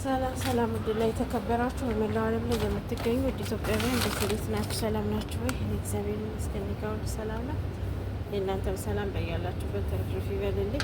ሰላም ሰላም፣ ውድና የተከበራችሁ በመላው ዓለም ላይ የምትገኙ ውድ ኢትዮጵያውያን እንዴት ናችሁ? ሰላም ናችሁ ወይ? እኔ እግዚአብሔር ይመስገን ጋር ሰላም ነው። የእናንተም ሰላም በያላችሁበት ተረፍርፍ ይበልልኝ።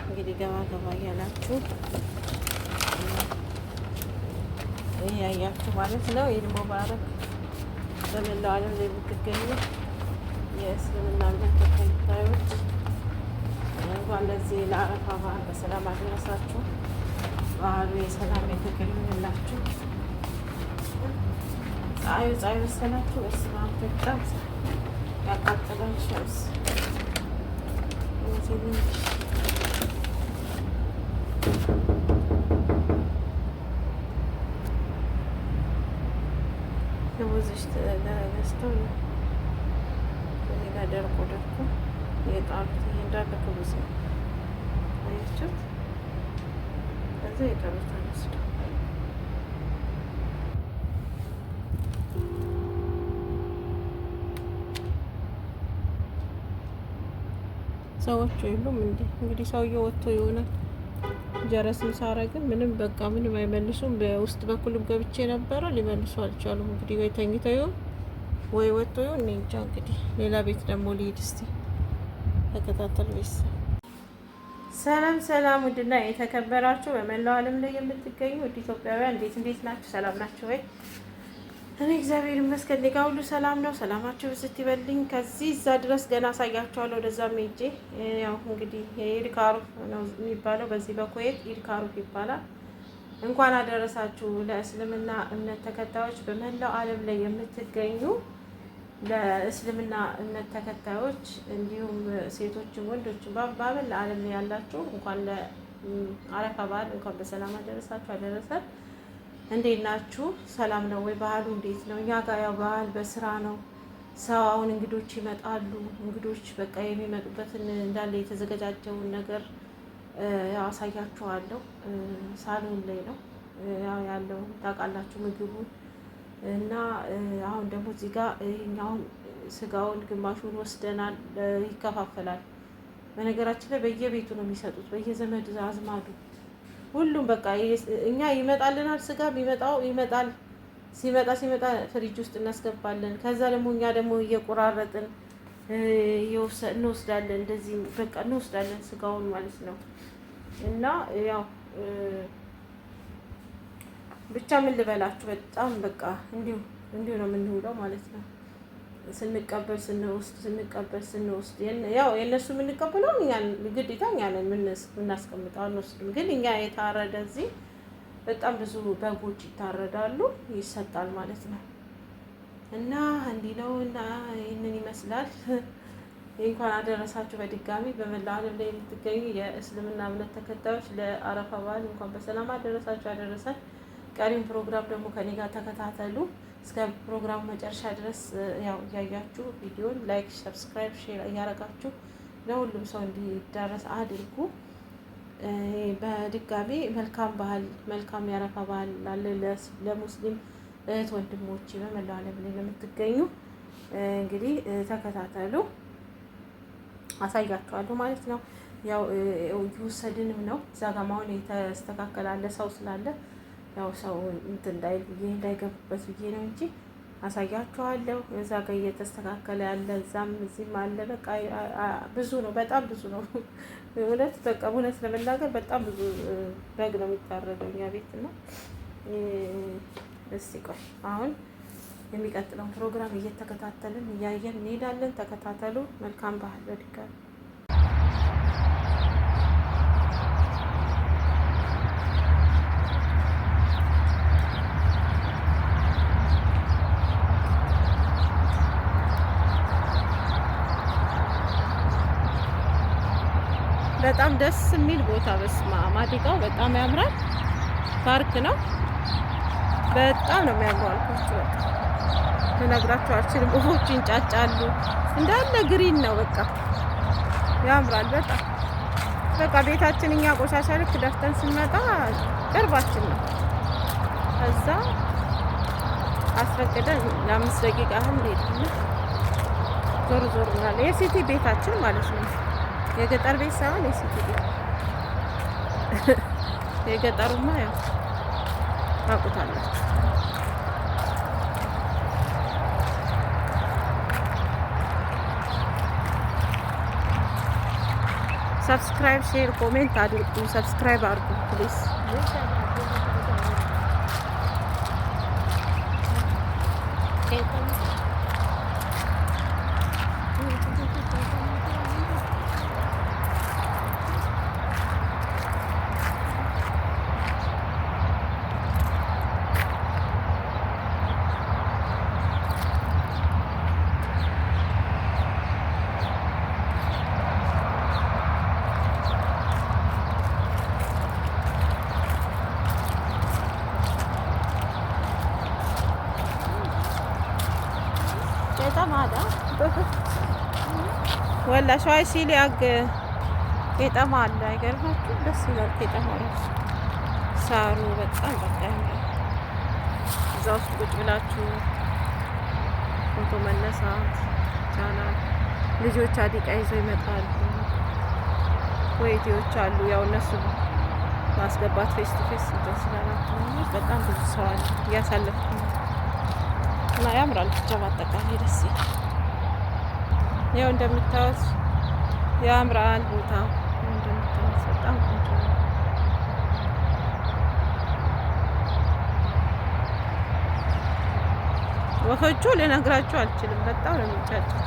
እንግዲህ ገባ ገባ እያላችሁ ያያችሁ ማለት ነው። ኢድ ሙባረክ በመላው ዓለም ላይ የምትገኙ የእስልምና እምነት ተከታዮች እንኳን ለዚህ ለአረፋ በዓል በሰላም አደረሳችሁ። ባህሉ የሰላም የተገኘላችሁ። ፀሐዩ መሰላችሁ። በስመ አብ በጣም ያቃጥላል። ሸምስ ለሙዚሽ ተገዝተው እዚህ ጋር ደርቆ የጣሉት እንዳለ ከብዙ አያችሁት። ከዛ የቀሩት አንስቶ ሰዎቹ የሉም እንዴ? እንግዲህ ሰውዬው ወጥቶ ይሆናል። ጀረስም ሳረግን ምንም በቃ ምንም አይመልሱም። በውስጥ በኩልም ገብቼ ነበረ ሊመልሱ አልቻሉም። እንግዲህ ወይ ተኝተው ይሆን ወይ ወጥቶ ይሆን እኔ እንጃ። እንግዲህ ሌላ ቤት ደግሞ ልሂድ እስቲ ተከታተል ቤት። ሰላም ሰላም፣ ውድና የተከበራችሁ በመላው ዓለም ላይ የምትገኙ ውድ ኢትዮጵያውያን እንዴት ናችሁ? ሰላም ናችሁ ወይ? እኔ እግዚአብሔር ይመስገን ጋር ሁሉ ሰላም ነው። ሰላማችሁ ብስት ይበልኝ። ከዚህ እዛ ድረስ ገና አሳያችኋለሁ። ወደዛም ሄጄ ያው እንግዲህ የኢድ ካሩፍ ነው የሚባለው፣ በዚህ በኩዌት ኢድ ካሩፍ ይባላል። እንኳን አደረሳችሁ ለእስልምና እምነት ተከታዮች በመላው ዓለም ላይ የምትገኙ ለእስልምና እምነት ተከታዮች እንዲሁም ሴቶችም ወንዶችም በመላው ዓለም ላይ ያላችሁ እንኳን ለአረፋ በዓል እንኳን በሰላም አደረሳችሁ አደረሰን። እንዴት ናችሁ? ሰላም ነው ወይ? ባህሉ እንዴት ነው? እኛ ጋር ያው ባህል በስራ ነው። ሰው አሁን እንግዶች ይመጣሉ። እንግዶች በቃ የሚመጡበትን እንዳለ የተዘገጃጀውን ነገር ያው አሳያችኋለሁ። ሳሎን ላይ ነው ያው ያለው ታውቃላችሁ ምግቡን እና አሁን ደግሞ እዚህ ጋር ይሄኛውን ስጋውን ግማሹን ወስደናል። ይከፋፈላል። በነገራችን ላይ በየቤቱ ነው የሚሰጡት፣ በየዘመድ አዝማዱ ሁሉም በቃ እኛ ይመጣልናል። ስጋ ይመጣል። ሲመጣ ፍሪጅ ውስጥ እናስገባለን። ከዛ ደግሞ እኛ ደግሞ እየቆራረጥን እንወስዳለን። እንደዚህ በቃ እንወስዳለን ስጋውን ማለት ነው። እና ያው ብቻ ምን ልበላችሁ በጣም በቃ እንዲሁ ነው የምንውለው ማለት ነው። ስንቀበል ስንወስድ ያው የእነሱ የምንቀበለው እኛን ግዴታ እኛ ነን የምናስቀምጠው አንወስድም። ግን እኛ የታረደ እዚህ በጣም ብዙ በጎች ይታረዳሉ፣ ይሰጣል ማለት ነው። እና እንዲህ ነው እና ይህንን ይመስላል። እንኳን አደረሳችሁ በድጋሚ በመላው ዓለም ላይ የምትገኙ የእስልምና እምነት ተከታዮች ለአረፋ በዓል እንኳን በሰላም አደረሳችሁ አደረሰን። ቀሪም ፕሮግራም ደግሞ ከኔ ጋር ተከታተሉ። እስከ ፕሮግራሙ መጨረሻ ድረስ ያው እያያችሁ ቪዲዮን ላይክ፣ ሰብስክራይብ፣ ሼር እያረጋችሁ ለሁሉም ሰው እንዲዳረስ አድርጉ። በድጋሚ መልካም ባህል መልካም ያረፋ ባህል ላለ ለሙስሊም እህት ወንድሞች በመላው ዓለም ላይ ለምትገኙ እንግዲህ ተከታተሉ፣ አሳያችኋለሁ ማለት ነው። ያው ይወሰድንም ነው እዛ ጋር ማሁን የተስተካከላለ ሰው ስላለ ያው ሰው እንትን እንዳይገቡበት ብዬ ነው እንጂ አሳያችኋለሁ። እዛ ጋር እየተስተካከለ ያለ እዛም እዚህም አለ። በቃ ብዙ ነው፣ በጣም ብዙ ነው። እውነት ለመናገር በጣም ብዙ በግ ነው የሚታረደው እኛ ቤት ነው። እስቲ ቆይ አሁን የሚቀጥለውን ፕሮግራም እየተከታተልን እያየን እንሄዳለን። ተከታተሉ። መልካም ባህል በድጋሚ በጣም ደስ የሚል ቦታ በስማ ማዲቃው በጣም ያምራል። ፓርክ ነው። በጣም ነው የሚያምረው አልኳችሁ። በቃ ልነግራችሁ አልችልም። ወፎች ይንጫጫሉ። እንዳለ ግሪን ነው። በቃ ያምራል በጣም በቃ ቤታችን እኛ ቆሻሻ ልክ ደፍተን ስንመጣ ቅርባችን ነው። ከዛ አስፈቅደን ለ5 ደቂቃ ያህል ሄድን። ዞር እንላለን። የሲቲ ቤታችን ማለት ነው። የገጠር ቤት ሳይሆን የሲቲ ቤት የገጠሩማ ያው ታውቁታላችሁ። ሰብስክራይብ፣ ሼር፣ ኮሜንት አድርጉ። ሰብስክራይብ አድርጉ ፕሊዝ። ወላ ሸዋይ ሲል ያግ ቄጠማ አለ። አይገርማችሁ? ደስ ይላል። ቄጠማ ራሱ ሳሩ በጣም በቃ ያምራል። እዛ ውስጥ ቁጭ ብላችሁ ፎቶ መነሳት ይቻላል። ልጆች አዲቃ ይዘው ይመጣሉ። ወይቴዎች አሉ። ያው እነሱ ማስገባት ፌስ ቱ ፌስ ስላላችሁ በጣም ብዙ ሰው አለ። እያሳለፍኩ ነው እና ያምራል። ብቻ በአጠቃላይ ደስ ይላል። ያው እንደምታዩት ያምራል ቦታ እንደምታዩት በጣም ቆንጆ ነው። ወፎቹ ልነግራችሁ አልችልም። በጣም ነው የሚጫጩት።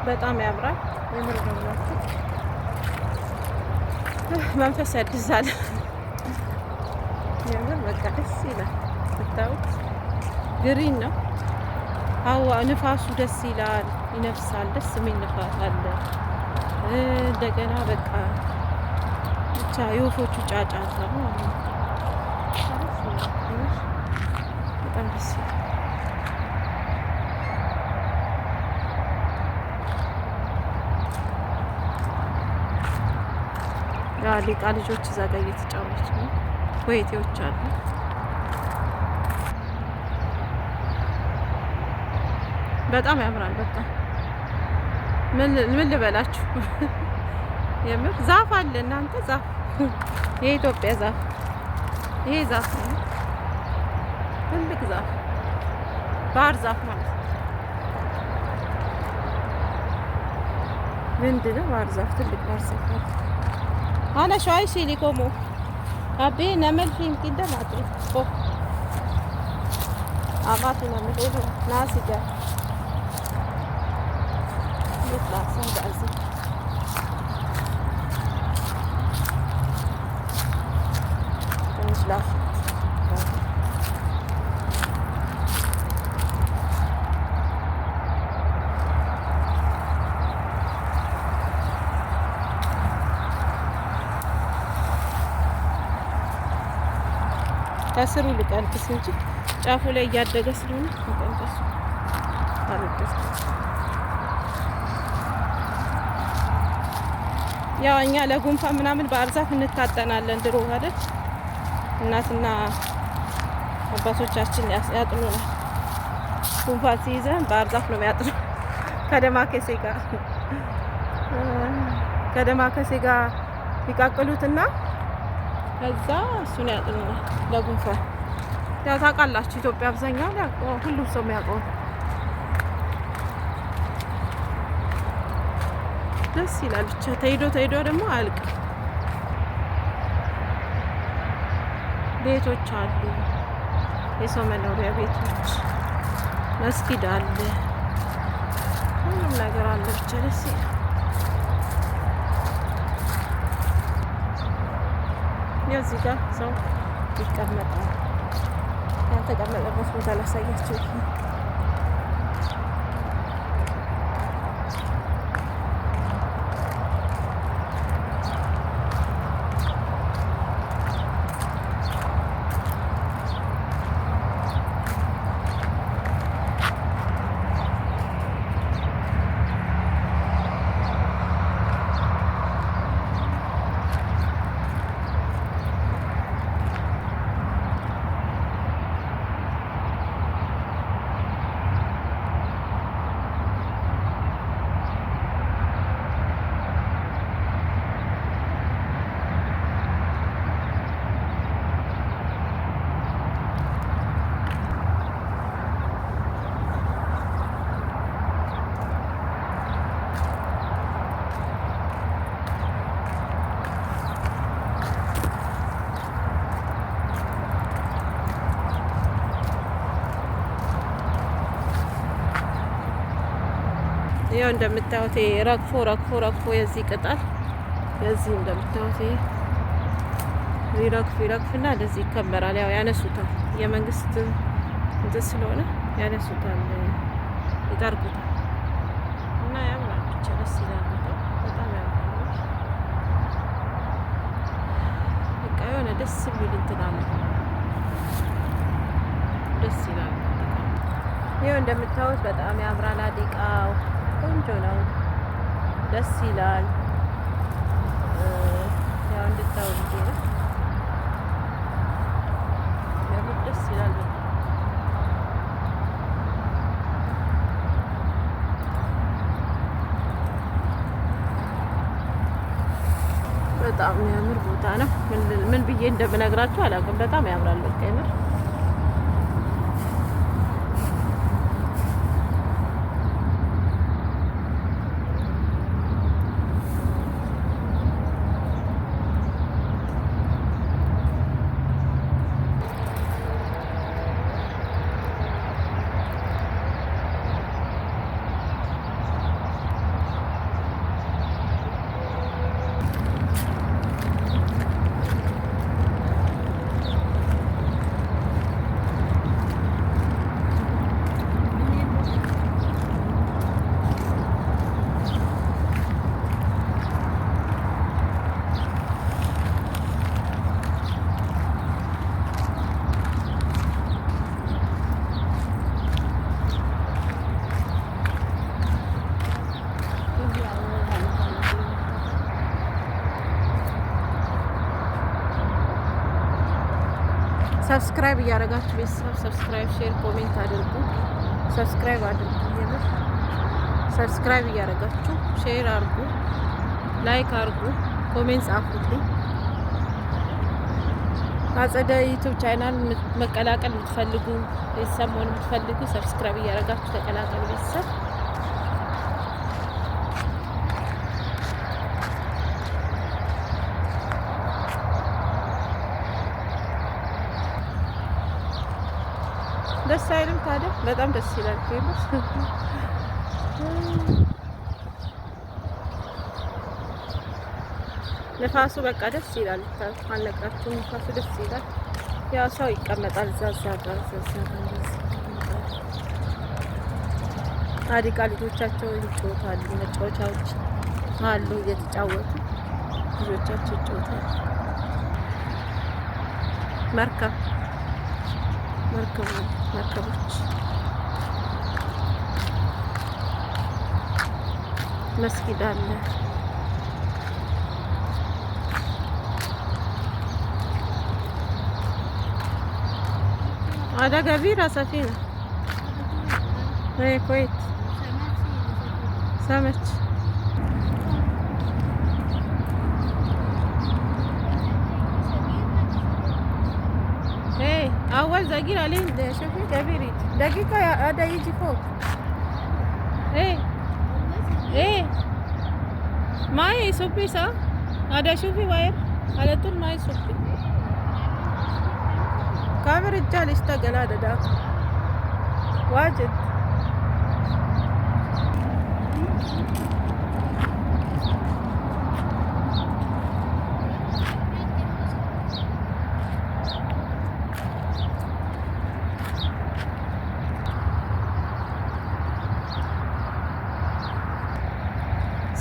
በጣም ያምራል። የምር ነው ብላችሁ መንፈስ ያድሳል። የምር በቃ ደስ ይላል። ስታዩት ግሪን ነው። ሀዋ ንፋሱ ደስ ይላል፣ ይነፍሳል። ደስ የሚል ንፋስ አለ። እንደገና በቃ ብቻ የወፎቹ ጫጫታ ነው። በጣም ደስ ይላል። ሊቃ ልጆች እዛ ጋር እየተጫወቱ ነው። ወይቴዎች አሉ። በጣም ያምራል። በጣም ምን ልበላችሁ። የምር ዛፍ አለ እናንተ። ዛፍ የኢትዮጵያ ዛፍ ይሄ ዛፍ ነው። ትልቅ ዛፍ ባህር ዛፍ ማለት ምንድን ነው? ባህር ዛፍ ትልቅ ባህር ዛፍ ማለት أنا شوي شيلي كومو أبي نعمل فين كده ما أدري أوه أبغى نعمل إيه ناسي جا يطلع صعب أزين مش لافت ከስሩ ልቀንጥስ እንጂ ጫፉ ላይ እያደገ ስለሆነ ልቀንጥስ አልደስ። ያው እኛ ለጉንፋን ምናምን ባህር ዛፍ እንታጠናለን ድሮ አይደል? እናትና አባቶቻችን ያጥኑናል። ጉንፋን ሲይዘን ባህር ዛፍ ነው የሚያጥኑ ከደማከሴ ጋር ይቃቅሉትና ከዛ እሱን ያጥኑናል ለጉንፋን። ያው ታውቃላችሁ ኢትዮጵያ አብዛኛው ሁሉም ሰው የሚያውቀው ደስ ይላል። ብቻ ተሄዶ ደግሞ አያልቅም። ቤቶች አሉ፣ የሰው መኖሪያ ቤቶች፣ መስጊድ አለ፣ ሁሉም ነገር አለ። ብቻ ደስ ይላል። እዚህ ጋር ሰው ይቀመጣል። ያልተቀመጠበት ቦታ ላሳያቸው። ያው እንደምታዩት ረግፎ የዚህ ቅጠል የዚህ እንደምታዩት ይረግፍና እንደዚህ ይከመራል። ያው ያነሱታል፣ የመንግስት እንትን ስለሆነ ያነሱታል፣ ይጠርጉታል እና ያምራል። ብቻ ደስ ይላል፣ በጣም ያምራል። በቃ የሆነ ደስ የሚል እንትን አለ፣ ደስ ይላል። ይኸው እንደምታዩት በጣም ያምራል። አዲቃው ቆንጆ ነው፣ ደስ ይላል። ያው እንድታው ልጅ ነው፣ ያው ደስ ይላል። በጣም የሚያምር ቦታ ነው። ምን ብዬ እንደምነግራችሁ አላውቅም። በጣም ያምራል። በቃ ይምር ሰብስክራይብ እያደረጋችሁ ቤተሰብ ሰብስክራይብ፣ ሼር፣ ኮሜንት አድርጉ። ሰብስክራይብ አድርጉ። የምር ሰብስክራይብ እያደረጋችሁ ሼር አድርጉ፣ ላይክ አድርጉ፣ ኮሜንት ጻፉልኝ። አጸደ ዩቲዩብ ቻናል መቀላቀል የምትፈልጉ ቤተሰብ መሆን የምትፈልጉ ሰብስክራይብ እያደረጋችሁ ተቀላቀሉ ቤተሰብ። ደስ አይልም ታዲያ? በጣም ደስ ይላል። ፌመስ ንፋሱ በቃ ደስ ይላል። አልነግራችሁም? ንፋሱ ደስ ይላል። ያው ሰው ይቀመጣል እዛ ጋር አዲቃ ልጆቻቸው ይጫወታሉ። መጫወቻዎች አሉ፣ እየተጫወቱ ልጆቻቸው ይጫወታሉ። መርከቦች፣ መስጊድ አለ። هذا كبيرة سفينة هي كويت سمك. ايه اول دقيقة عليه شوفي كبير دقيقة هذا يجي فوق. ايه ما يصبي صح هذا شوفي واير على طول ما يصبي. كاميرا رجال اشتغل هذا داك واجد.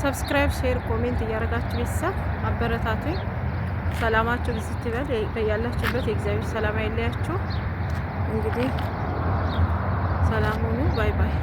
ሰብስክራይብ፣ ሼር፣ ኮሜንት እያደረጋችሁ ቤተሰብ አበረታቱኝ። ሰላማችሁ ብዝት ይበል። በያላችሁበት የእግዚአብሔር ሰላም አይለያችሁ። እንግዲህ ሰላም ሁኑ። ባይ ባይ።